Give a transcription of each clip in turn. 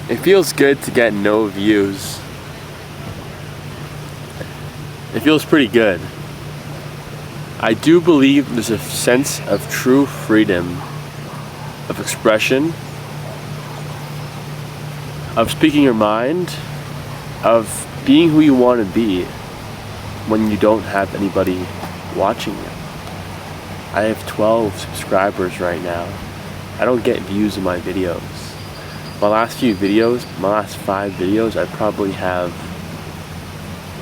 It feels good to get no views. It feels pretty good. I do believe there's a sense of true freedom of expression, of speaking your mind, of being who you want to be when you don't have anybody watching you. I have 12 subscribers right now. I don't get views in my videos. My last 5 videos, I probably have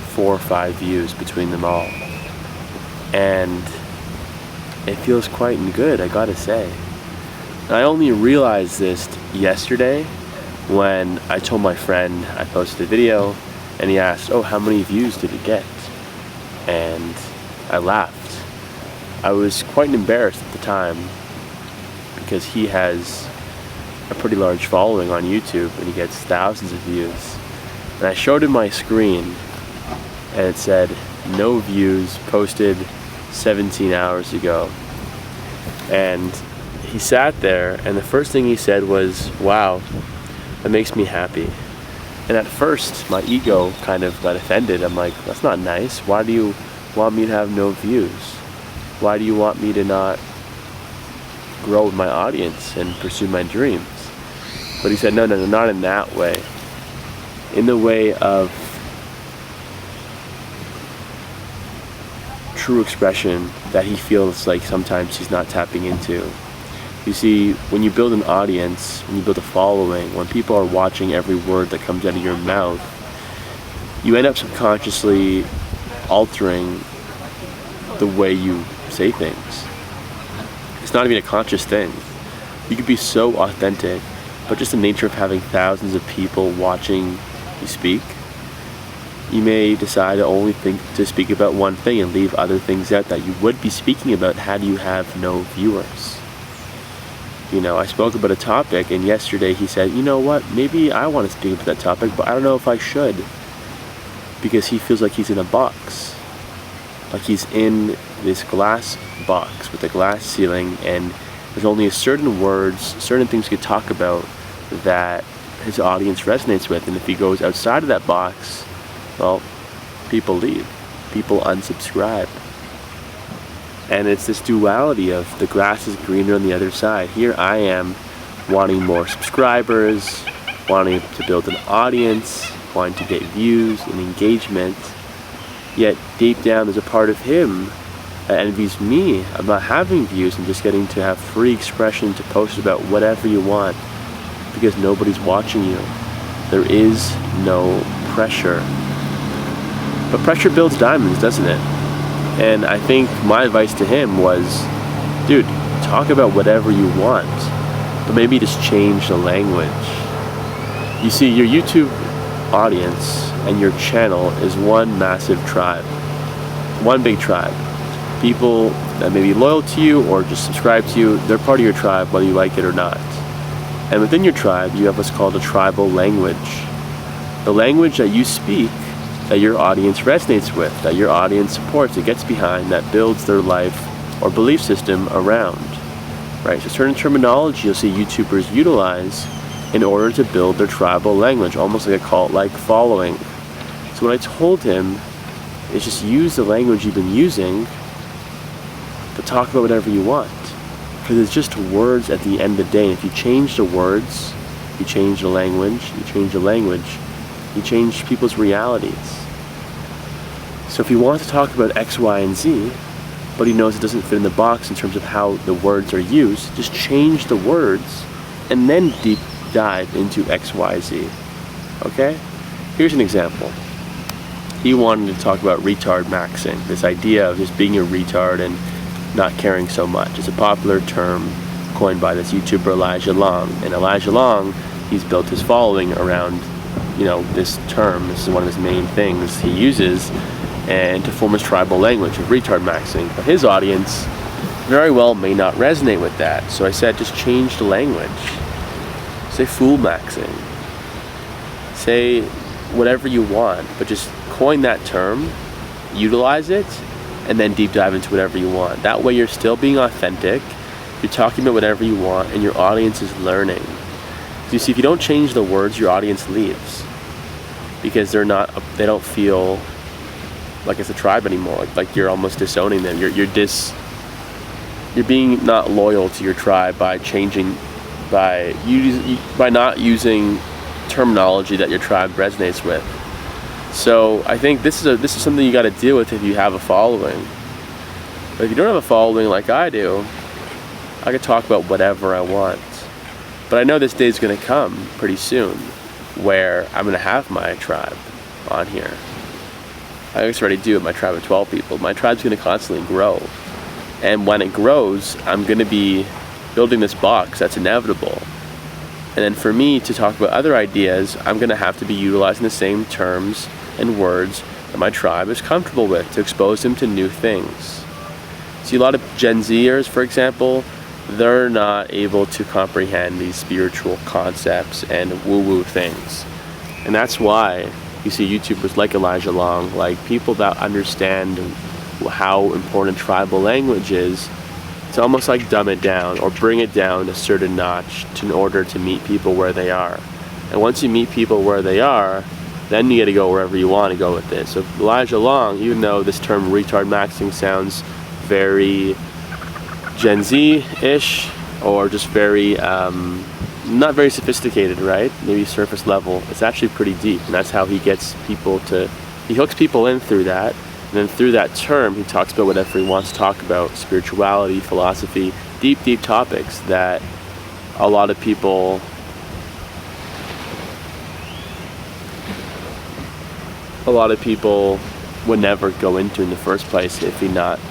4 or 5 views between them all. And it feels quite good, I gotta say. And I only realized this yesterday when I told my friend I posted a video and he asked, "Oh, how many views did it get?" And I laughed. I was quite embarrassed at the time because he has a pretty large following on YouTube and he gets thousands of views. And I showed him my screen and it said, "No views, posted 17 hours ago." And he sat there and the first thing he said was, "Wow, that makes me happy." And at first my ego kind of got offended. I'm like, that's not nice. Why do you want me to have no views? Why do you want me to not grow with my audience and pursue my dreams? But he said, no, not in that way. In the way of true expression that he feels like sometimes he's not tapping into. You see, when you build an audience, when you build a following, when people are watching every word that comes out of your mouth, you end up subconsciously altering the way you say things. It's not even a conscious thing. You could be so authentic, but just the nature of having thousands of people watching you speak, you may decide to only speak about one thing and leave other things out that you would be speaking about had you have no viewers. You know, I spoke about a topic and yesterday he said, "You know what, maybe I want to speak about that topic, but I don't know if I should." Because he feels like he's in a box. Like he's in this glass box with a glass ceiling and there's only certain words, certain things he could talk about that his audience resonates with. And if he goes outside of that box, well, people leave. People unsubscribe. And it's this duality of the grass is greener on the other side. Here I am wanting more subscribers, wanting to build an audience, wanting to get views and engagement. Yet deep down there's a part of him that envies me of not having views and just getting to have free expression to post about whatever you want because nobody's watching you. There is no pressure. But pressure builds diamonds, doesn't it? And I think my advice to him was, dude, talk about whatever you want, but maybe just change the language. You see, your YouTube audience and your channel is one massive tribe, one big tribe. People that may be loyal to you or just subscribe to you, they're part of your tribe whether you like it or not. And within your tribe, you have what's called a tribal language. The language that you speak that your audience resonates with, that your audience supports, it gets behind, that builds their life or belief system around, right? So certain terminology you'll see YouTubers utilize in order to build their tribal language, almost like a cult-like following. So what I told him is just use the language you've been using, but talk about whatever you want. Because it's just words at the end of the day. And if you change the words, you change the language, you change people's realities. So if he wants to talk about X, Y, and Z, but he knows it doesn't fit in the box in terms of how the words are used, just change the words and then deep dive into X, Y, Z. Okay? Here's an example. He wanted to talk about retard maxing, this idea of just being a retard and not caring so much. It's a popular term coined by this YouTuber Elijah Long. And Elijah Long, he's built his following around this term. This is one of his main things he uses and to form his tribal language of retard maxing. But his audience very well may not resonate with that. So I said, just change the language. Say fool maxing. Say whatever you want, but just coin that term, utilize it, and then deep dive into whatever you want. That way you're still being authentic, you're talking about whatever you want, and your audience is learning. You see, if you don't change the words, your audience leaves because they don't feel like it's a tribe anymore. Like you're almost disowning them. You're being not loyal to your tribe by not using terminology that your tribe resonates with. So I think this is something you got to deal with if you have a following. But if you don't have a following like I do, I could talk about whatever I want. But I know this day is going to come pretty soon where I'm going to have my tribe on here. I guess I already do with my tribe of 12 people. My tribe's going to constantly grow. And when it grows, I'm going to be building this box. That's inevitable. And then for me to talk about other ideas, I'm going to have to be utilizing the same terms and words that my tribe is comfortable with to expose them to new things. See, a lot of Gen Zers, for example, they're not able to comprehend these spiritual concepts and woo-woo things. And that's why you see YouTubers like Elijah Long, like people that understand how important tribal language is, to almost like dumb it down or bring it down a certain notch in order to meet people where they are. And once you meet people where they are, then you get to go wherever you want to go with this. So Elijah Long, even though this term retard maxing sounds very Gen Z-ish or just very not very sophisticated, right? Maybe surface level. It's actually pretty deep, and that's how he gets people to, he hooks people in through that, and then through that term he talks about whatever he wants to talk about: spirituality, philosophy, deep topics that a lot of people would never go into in the first place if he not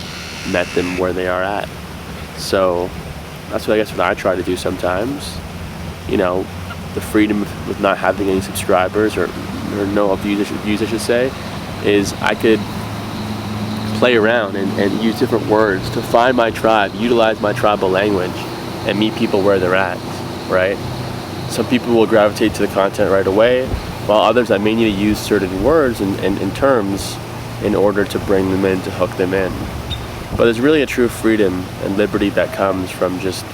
met them where they are at. So that's what I guess what I try to do sometimes. You know, the freedom with not having any subscribers or no views I should say, is I could play around and use different words to find my tribe, utilize my tribal language, and meet people where they're at, right? Some people will gravitate to the content right away, while others I may need to use certain words and terms in order to bring them in, to hook them in. But there's really a true freedom and liberty that comes from just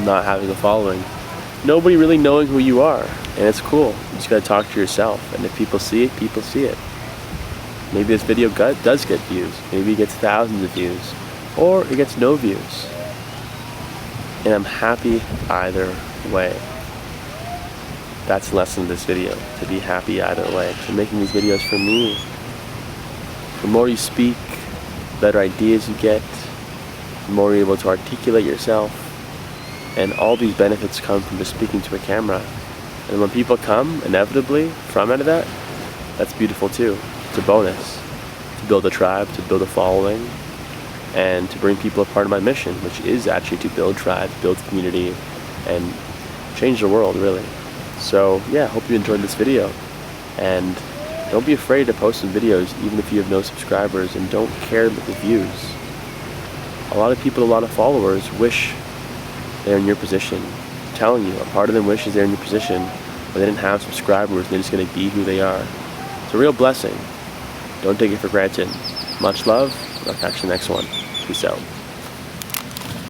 not having a following. Nobody really knowing who you are, and it's cool. You just gotta talk to yourself, and if people see it, people see it. Maybe this video does get views. Maybe it gets thousands of views, or it gets no views. And I'm happy either way. That's the lesson of this video, to be happy either way. I'm making these videos for me. The more you speak, the better ideas you get, the more you're able to articulate yourself, and all these benefits come from just speaking to a camera. And when people come, inevitably, from out of that, that's beautiful too. It's a bonus to build a tribe, to build a following, and to bring people a part of my mission, which is actually to build tribes, build community, and change the world, really. So yeah, hope you enjoyed this video, and don't be afraid to post some videos even if you have no subscribers, and don't care about the views. A lot of people, a lot of followers wish they're in your position. I'm telling you, a part of them wishes they're in your position, but they didn't have subscribers and they're just going to be who they are. It's a real blessing. Don't take it for granted. Much love. I'll catch you next one. Peace out.